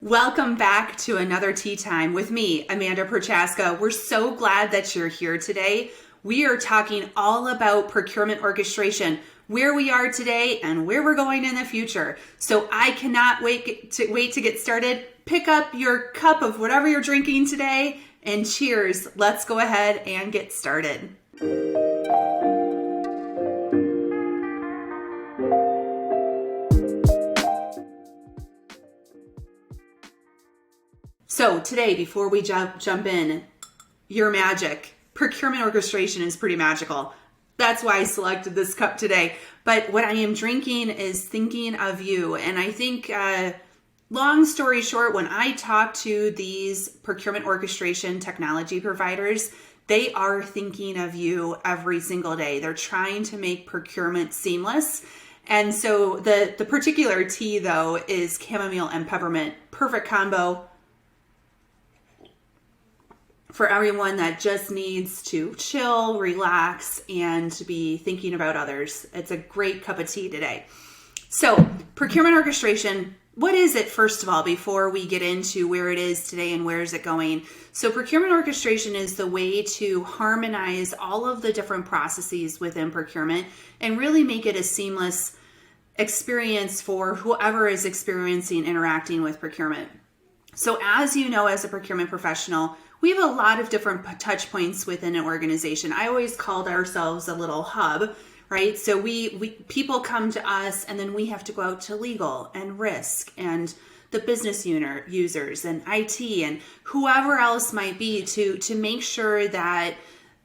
Welcome back to another Tea Time with me, Amanda Prochaska. We're so glad that you're here today. We are talking all about procurement orchestration, where we are today and where we're going in the future. So I cannot wait to get started. Pick up your cup of whatever you're drinking today and cheers. Let's go ahead and get started. So today, before we jump in, your magic. Procurement orchestration is pretty magical. That's why I selected this cup today. But what I am drinking is thinking of you. And I think, long story short, when I talk to these procurement orchestration technology providers, they are thinking of you every single day. They're trying to make procurement seamless. And so the particular tea, though, is chamomile and peppermint. Perfect combo for everyone that just needs to chill, relax, and to be thinking about others. It's a great cup of tea today. So, procurement orchestration, what is it, first of all, before we get into where it is today and where is it going? So, procurement orchestration is the way to harmonize all of the different processes within procurement and really make it a seamless experience for whoever is interacting with procurement. So, as you know, as a procurement professional, we have a lot of different touch points within an organization. I always called ourselves a little hub, right? So people come to us and then we have to go out to legal and risk and the business users and IT and whoever else might be to make sure that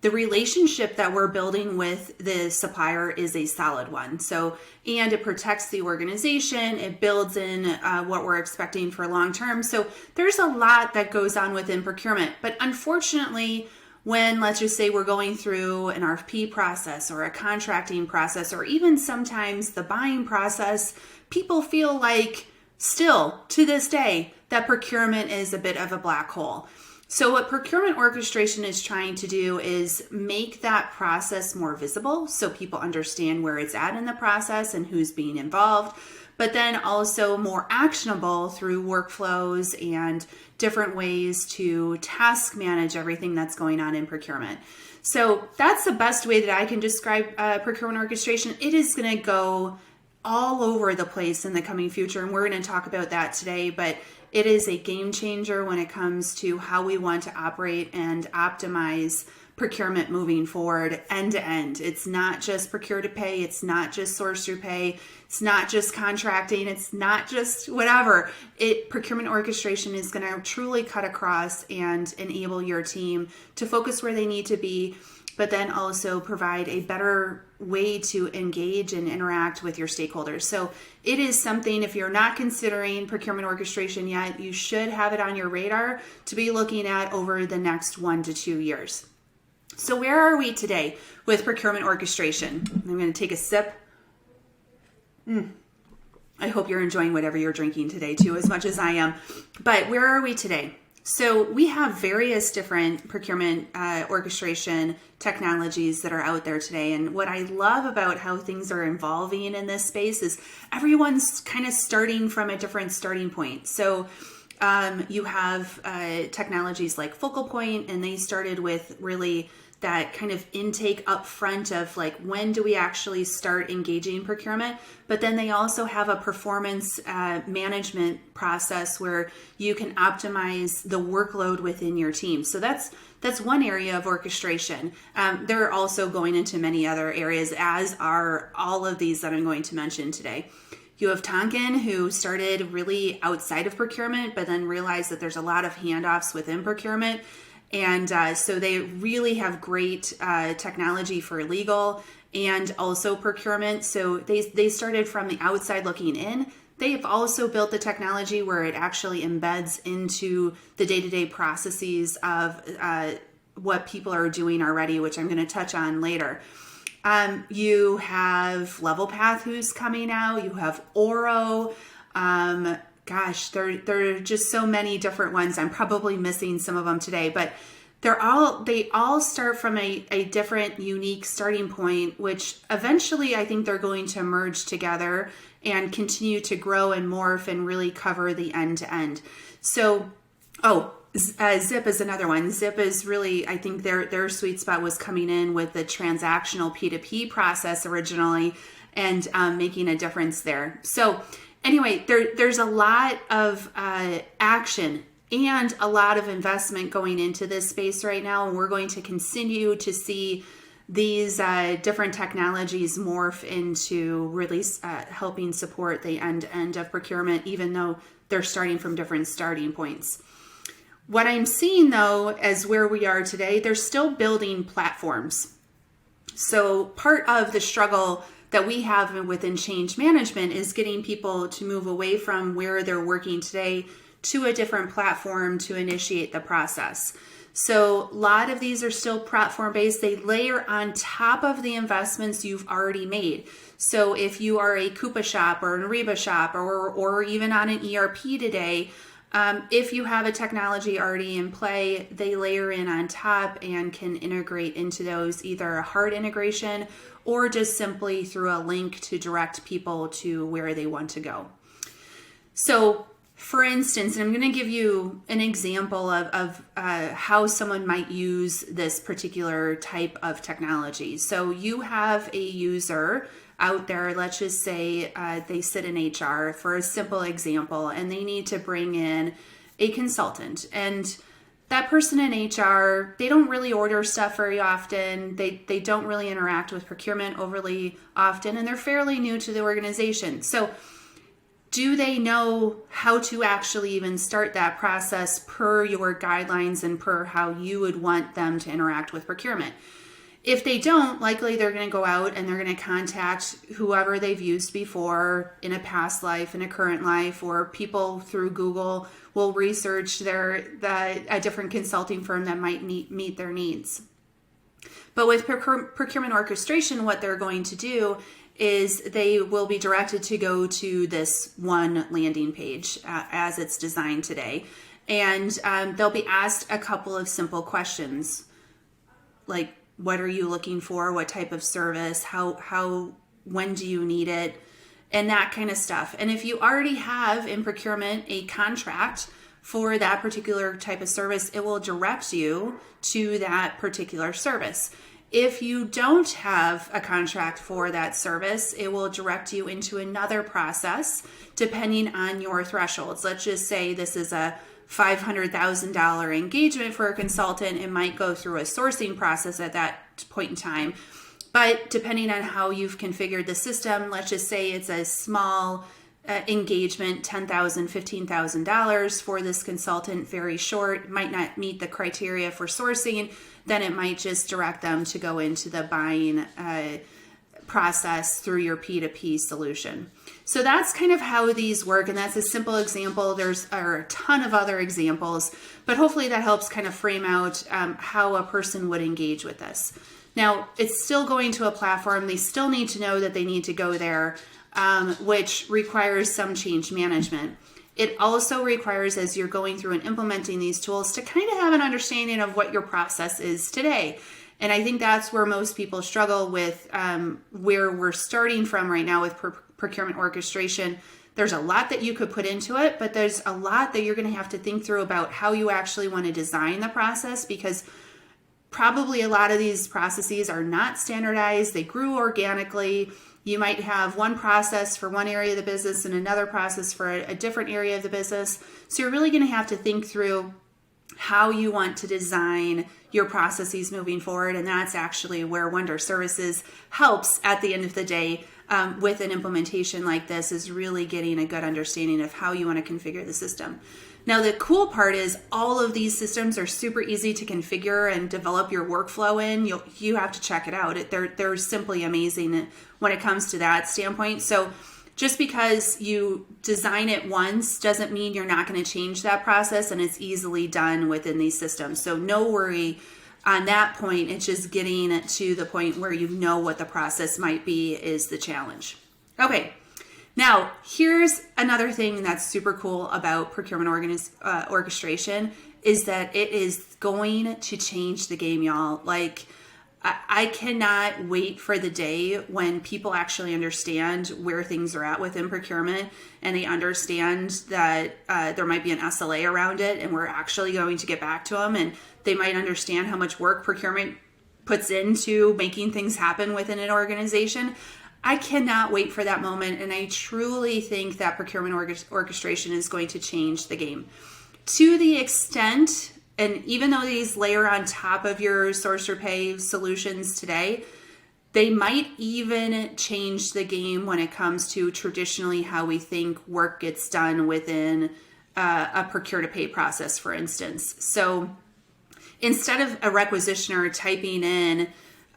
the relationship that we're building with the supplier is a solid one. So, and it protects the organization, it builds in what we're expecting for long term. So there's a lot that goes on within procurement. But unfortunately, when, let's just say, we're going through an RFP process or a contracting process, or even sometimes the buying process, people feel like still to this day that procurement is a bit of a black hole. So what procurement orchestration is trying to do is make that process more visible so people understand where it's at in the process and who's being involved, but then also more actionable through workflows and different ways to task manage everything that's going on in procurement. So that's the best way that I can describe procurement orchestration. It is going to go all over the place in the coming future, and we're going to talk about that today, but it is a game changer when it comes to how we want to operate and optimize procurement moving forward end to end. It's not just procure to pay. It's not just source to pay. It's not just contracting. It's not just whatever. Procurement orchestration is going to truly cut across and enable your team to focus where they need to be, but then also provide a better way to engage and interact with your stakeholders. So it is something, if you're not considering procurement orchestration yet, you should have it on your radar to be looking at over the next 1 to 2 years. So where are we today with procurement orchestration? I'm going to take a sip. I hope you're enjoying whatever you're drinking today too, as much as I am. But where are we today? So we have various different procurement orchestration technologies that are out there today. And what I love about how things are evolving in this space is everyone's kind of starting from a different starting point. So you have technologies like Focal Point, and they started with really that kind of intake up front of like, when do we actually start engaging procurement? But then they also have a performance management process where you can optimize the workload within your team. So that's one area of orchestration. They're also going into many other areas, as are all of these that I'm going to mention today. You have Tonkin, who started really outside of procurement, but then realized that there's a lot of handoffs within procurement. And so they really have great technology for legal and also procurement. So they started from the outside looking in. They've also built the technology where it actually embeds into the day-to-day processes of what people are doing already, which I'm going to touch on later. You have LevelPath, who's coming out. You have Oro. Gosh, there are just so many different ones. I'm probably missing some of them today, but they all start from a different, unique starting point, which eventually I think they're going to merge together and continue to grow and morph and really cover the end to end. So, Zip is another one. Zip is really, I think their sweet spot was coming in with the transactional P2P process originally and making a difference there. So anyway, there's a lot of action and a lot of investment going into this space right now. And we're going to continue to see these different technologies morph into really helping support the end of procurement, even though they're starting from different starting points. What I'm seeing though, as where we are today, they're still building platforms. So part of the struggle that we have within change management is getting people to move away from where they're working today to a different platform to initiate the process. So a lot of these are still platform-based. They layer on top of the investments you've already made. So if you are a Coupa shop or an Ariba shop or even on an ERP today, if you have a technology already in play, they layer in on top and can integrate into those, either a hard integration or just simply through a link to direct people to where they want to go. So for instance, and I'm going to give you an example of how someone might use this particular type of technology. So you have a user out there, let's just say they sit in HR for a simple example, and they need to bring in a consultant. And that person in HR, they don't really order stuff very often. They don't really interact with procurement overly often, and they're fairly new to the organization. So do they know how to actually even start that process per your guidelines and per how you would want them to interact with procurement? If they don't, likely they're going to go out and they're going to contact whoever they've used before in a past life, in a current life, or people through Google will research a different consulting firm that might meet their needs. But with procurement orchestration, what they're going to do is they will be directed to go to this one landing page as it's designed today. And they'll be asked a couple of simple questions, like, what are you looking for? What type of service? When do you need it? And that kind of stuff. And if you already have in procurement a contract for that particular type of service, it will direct you to that particular service. If you don't have a contract for that service, it will direct you into another process depending on your thresholds. Let's just say this is a $500,000 engagement for a consultant. It might go through a sourcing process at that point in time. But depending on how you've configured the system, let's just say it's a small engagement, $10,000, $15,000 for this consultant, very short, might not meet the criteria for sourcing, then it might just direct them to go into the buying process through your P2P solution. So that's kind of how these work, and that's a simple example. There's a ton of other examples, but hopefully that helps kind of frame out how a person would engage with this. Now, it's still going to a platform. They still need to know that they need to go there, which requires some change management. It also requires, as you're going through and implementing these tools, to kind of have an understanding of what your process is today. And I think that's where most people struggle with where we're starting from right now with procurement orchestration. There's a lot that you could put into it, but there's a lot that you're going to have to think through about how you actually want to design the process, because probably a lot of these processes are not standardized. They grew organically. You might have one process for one area of the business and another process for a different area of the business. So you're really going to have to think through how you want to design your processes moving forward. And that's actually where Wonder Services helps at the end of the day with an implementation like this, is really getting a good understanding of how you want to configure the system. Now, the cool part is all of these systems are super easy to configure and develop your workflow in. You have to check it out. They're simply amazing when it comes to that standpoint. So just because you design it once doesn't mean you're not going to change that process, and it's easily done within these systems. So no worry on that point. It's just getting to the point where you know what the process might be is the challenge. Okay. Now, here's another thing that's super cool about procurement orchestration is that it is going to change the game, y'all. Like, I cannot wait for the day when people actually understand where things are at within procurement, and they understand that there might be an SLA around it, and we're actually going to get back to them, and they might understand how much work procurement puts into making things happen within an organization. I cannot wait for that moment, and I truly think that procurement orchestration is going to change the game. To the extent, and even though these layer on top of your source or pay solutions today, they might even change the game when it comes to traditionally how we think work gets done within a procure to pay process, for instance. So instead of a requisitioner typing in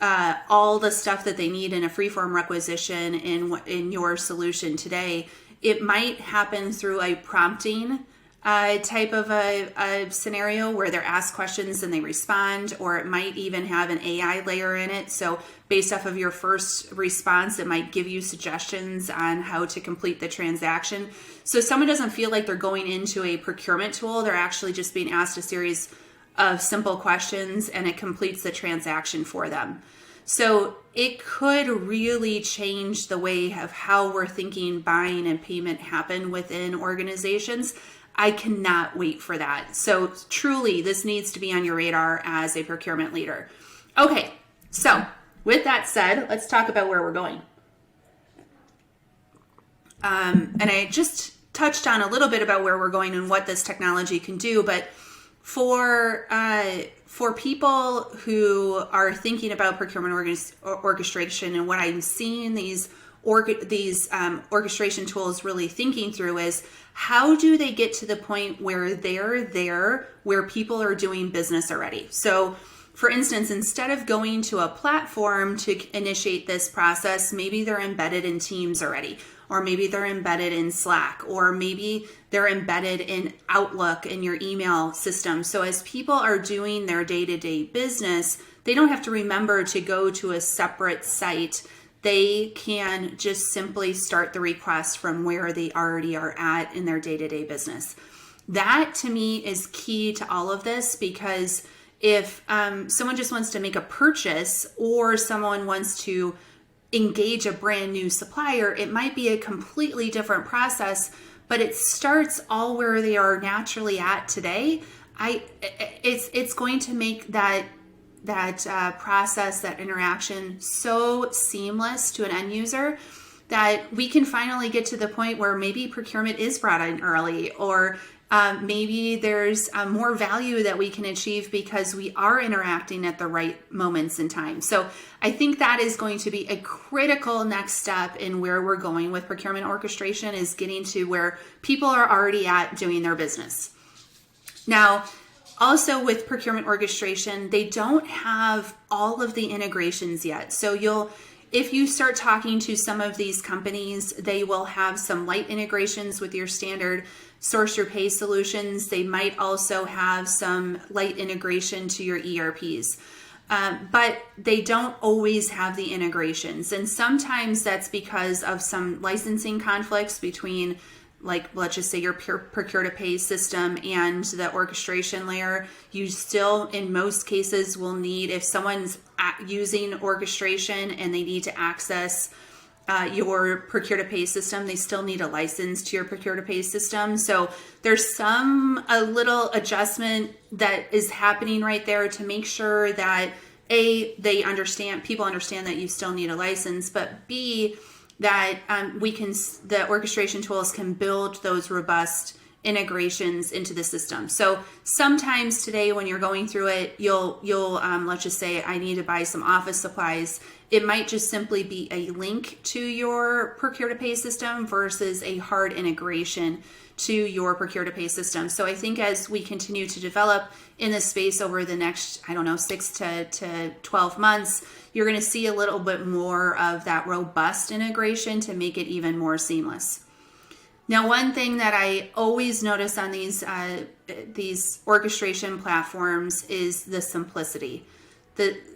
all the stuff that they need in a freeform requisition in your solution today, it might happen through a prompting type of a scenario where they're asked questions and they respond, or it might even have an AI layer in it. So based off of your first response, it might give you suggestions on how to complete the transaction. So someone doesn't feel like they're going into a procurement tool. They're actually just being asked a series of simple questions, and it completes the transaction for them. So it could really change the way of how we're thinking buying and payment happen within organizations. I cannot wait for that. So truly, this needs to be on your radar as a procurement leader. Okay, so with that said, let's talk about where we're going. And I just touched on a little bit about where we're going and what this technology can do, but for people who are thinking about procurement orchestration, and what I'm seeing these orchestration tools really thinking through is, how do they get to the point where they're there, where people are doing business already? So for instance, instead of going to a platform to initiate this process, maybe they're embedded in Teams already, or maybe they're embedded in Slack, or maybe they're embedded in Outlook in your email system. So as people are doing their day-to-day business, they don't have to remember to go to a separate site. They can just simply start the request from where they already are at in their day-to-day business. That to me is key to all of this, because if someone just wants to make a purchase, or someone wants to engage a brand new supplier, it might be a completely different process, but it starts all where they are naturally at today. It's going to make that process, that interaction, so seamless to an end user that we can finally get to the point where maybe procurement is brought in early, or maybe there's more value that we can achieve because we are interacting at the right moments in time. So I think that is going to be a critical next step in where we're going with procurement orchestration, is getting to where people are already at doing their business. Now, also with procurement orchestration, they don't have all of the integrations yet. So if you start talking to some of these companies, they will have some light integrations with your standard source or pay solutions. They might also have some light integration to your ERPs. But they don't always have the integrations. And sometimes that's because of some licensing conflicts between, like, let's just say your procure to pay system and the orchestration layer. You still, in most cases, will need, if someone's using orchestration and they need to access your procure to pay system, they still need a license to your procure to pay system. So there's a little adjustment that is happening right there to make sure that people understand that you still need a license, but B, that the orchestration tools can build those robust integrations into the system. So sometimes today when you're going through it, you'll let's just say I need to buy some office supplies. It might just simply be a link to your procure to pay system versus a hard integration to your procure to pay system. So I think as we continue to develop in this space over the next, 6 to 12 months, you're going to see a little bit more of that robust integration to make it even more seamless. Now, one thing that I always notice on these orchestration platforms is the simplicity.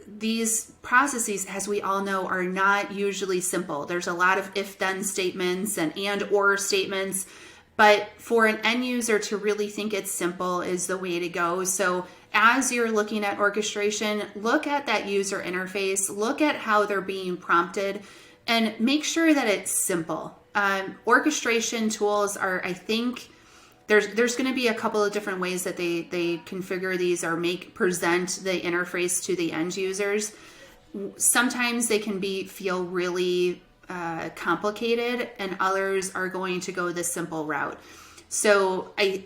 These processes, as we all know, are not usually simple. There's a lot of if-then statements and or statements, but for an end user to really think it's simple is the way to go. So as you're looking at orchestration, look at that user interface, look at how they're being prompted, and make sure that it's simple. Orchestration tools are, I think, there's going to be a couple of different ways that they configure these or present the interface to the end users. Sometimes they can feel really complicated, and others are going to go the simple route. So I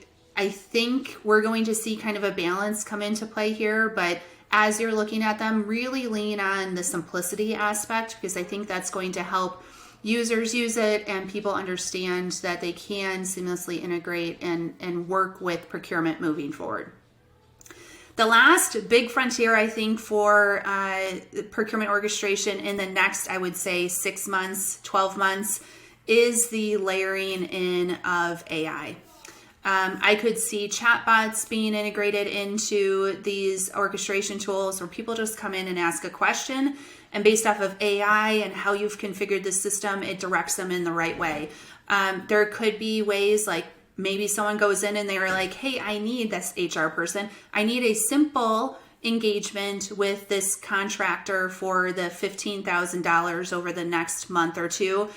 think we're going to see kind of a balance come into play here, but as you're looking at them, really lean on the simplicity aspect, because I think that's going to help users use it and people understand that they can seamlessly integrate and work with procurement moving forward. The last big frontier, I think, for procurement orchestration in the next, I would say, 6 months, 12 months, is the layering in of AI. I could see chatbots being integrated into these orchestration tools where people just come in and ask a question, and based off of AI and how you've configured the system, it directs them in the right way. There could be ways like maybe someone goes in and they're like, hey, I need this HR person. I need a simple engagement with this contractor for the $15,000 over the next month or two.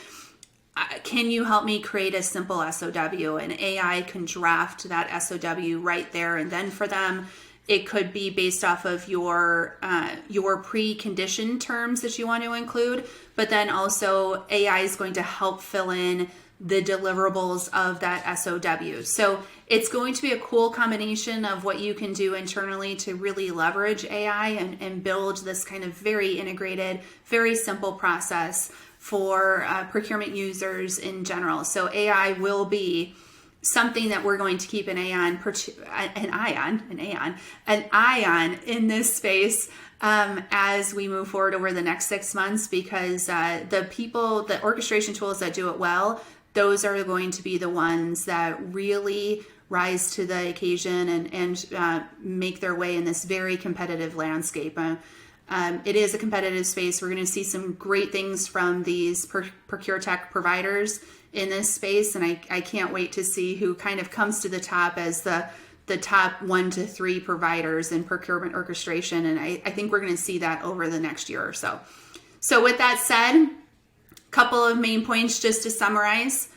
Can you help me create a simple SOW? And AI can draft that SOW right there and then for them. It could be based off of your preconditioned terms that you want to include, but then also AI is going to help fill in the deliverables of that SOW. So it's going to be a cool combination of what you can do internally to really leverage AI and build this kind of very integrated, very simple process for procurement users in general. So AI will be something that we're going to keep an eye on in this space as we move forward over the next 6 months, because the orchestration tools that do it well, those are going to be the ones that really rise to the occasion and make their way in this very competitive landscape. It is a competitive space. We're going to see some great things from these procure tech providers in this space, and I can't wait to see who kind of comes to the top as the top 1 to 3 providers in procurement orchestration, and I think we're going to see that over the next year or so. So with that said, couple of main points just to summarize.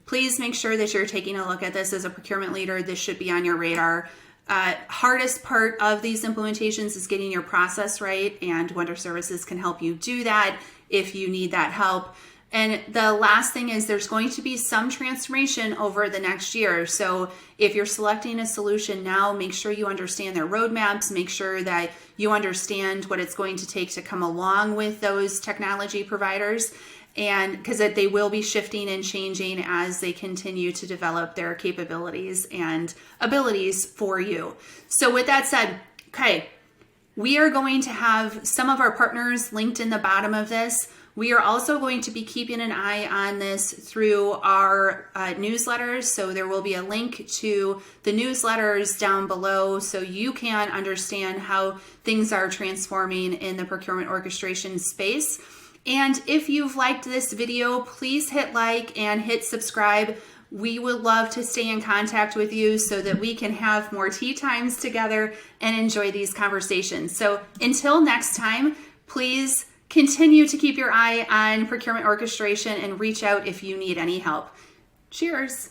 Please make sure that you're taking a look at this as a procurement leader. This should be on your radar. Hardest part of these implementations is getting your process right, and Wonder Services can help you do that if you need that help. And the last thing is there's going to be some transformation over the next year. So if you're selecting a solution now, make sure you understand their roadmaps, make sure that you understand what it's going to take to come along with those technology providers, and because they will be shifting and changing as they continue to develop their capabilities and abilities for you. So with that said, okay, we are going to have some of our partners linked in the bottom of this. We are also going to be keeping an eye on this through our newsletters. So there will be a link to the newsletters down below so you can understand how things are transforming in the procurement orchestration space. And if you've liked this video, please hit like and hit subscribe. We would love to stay in contact with you so that we can have more tea times together and enjoy these conversations. So until next time, please continue to keep your eye on procurement orchestration and reach out if you need any help. Cheers.